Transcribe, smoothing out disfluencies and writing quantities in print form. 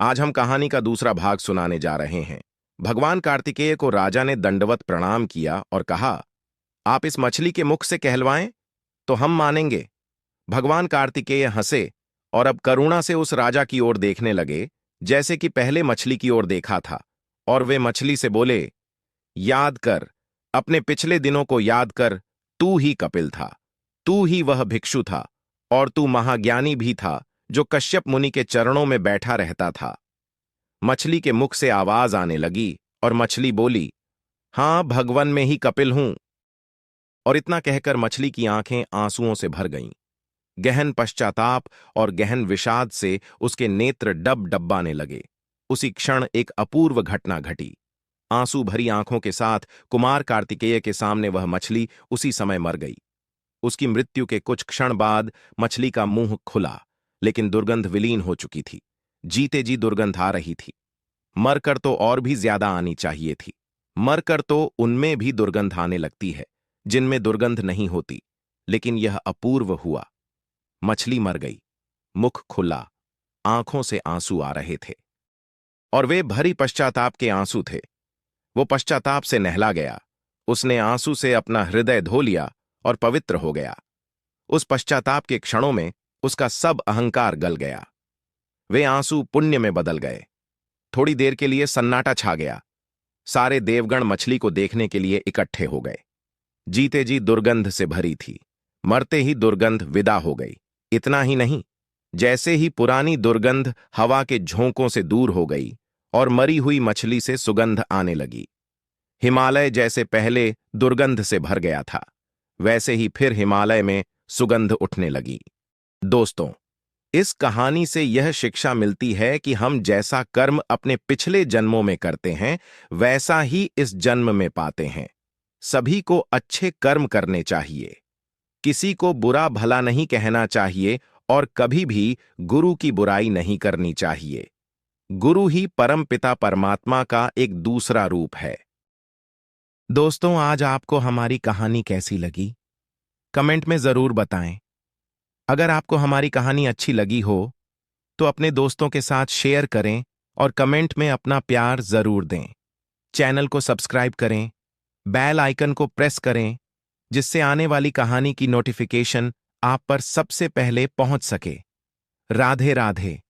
आज हम कहानी का दूसरा भाग सुनाने जा रहे हैं। भगवान कार्तिकेय को राजा ने दंडवत प्रणाम किया और कहा, आप इस मछली के मुख से कहलवाएं तो हम मानेंगे। भगवान कार्तिकेय हंसे और अब करुणा से उस राजा की ओर देखने लगे जैसे कि पहले मछली की ओर देखा था। और वे मछली से बोले, याद कर, अपने पिछले दिनों को याद कर। तू ही कपिल था, तू ही वह भिक्षु था, और तू महाज्ञानी भी था जो कश्यप मुनि के चरणों में बैठा रहता था। मछली के मुख से आवाज आने लगी और मछली बोली, हां, भगवन में ही कपिल हूं। और इतना कहकर मछली की आंखें आंसुओं से भर गईं। गहन पश्चाताप और गहन विषाद से उसके नेत्र डब डब्बाने लगे। उसी क्षण एक अपूर्व घटना घटी। आंसू भरी आंखों के साथ कुमार कार्तिकेय के सामने वह मछली उसी समय मर गई। उसकी मृत्यु के कुछ क्षण बाद मछली का मुंह खुला, लेकिन दुर्गंध विलीन हो चुकी थी। जीते जी दुर्गंध आ रही थी। मरकर तो और भी ज्यादा आनी चाहिए थी। मरकर तो उनमें भी दुर्गंध आने लगती है जिनमें दुर्गंध नहीं होती, लेकिन यह अपूर्व हुआ। मछली मर गई, मुख खुला, आंखों से आंसू आ रहे थे, और वे भरी पश्चाताप के आंसू थे। वो पश्चाताप से नहला गया। उसने आंसू से अपना हृदय धो लिया और पवित्र हो गया। उस पश्चाताप के क्षणों में उसका सब अहंकार गल गया। वे आंसू पुण्य में बदल गए। थोड़ी देर के लिए सन्नाटा छा गया। सारे देवगण मछली को देखने के लिए इकट्ठे हो गए। जीते जी दुर्गंध से भरी थी, मरते ही दुर्गंध विदा हो गई। इतना ही नहीं, जैसे ही पुरानी दुर्गंध हवा के झोंकों से दूर हो गई और मरी हुई मछली से सुगंध आने लगी। हिमालय जैसे पहले दुर्गंध से भर गया था, वैसे ही फिर हिमालय में सुगंध उठने लगी। दोस्तों, इस कहानी से यह शिक्षा मिलती है कि हम जैसा कर्म अपने पिछले जन्मों में करते हैं, वैसा ही इस जन्म में पाते हैं। सभी को अच्छे कर्म करने चाहिए, किसी को बुरा भला नहीं कहना चाहिए, और कभी भी गुरु की बुराई नहीं करनी चाहिए। गुरु ही परम पिता परमात्मा का एक दूसरा रूप है। दोस्तों, आज आपको हमारी कहानी कैसी लगी? कमेंट में जरूर बताएं। अगर आपको हमारी कहानी अच्छी लगी हो तो अपने दोस्तों के साथ शेयर करें और कमेंट में अपना प्यार जरूर दें। चैनल को सब्सक्राइब करें, बेल आइकन को प्रेस करें, जिससे आने वाली कहानी की नोटिफिकेशन आप पर सबसे पहले पहुंच सके। राधे राधे।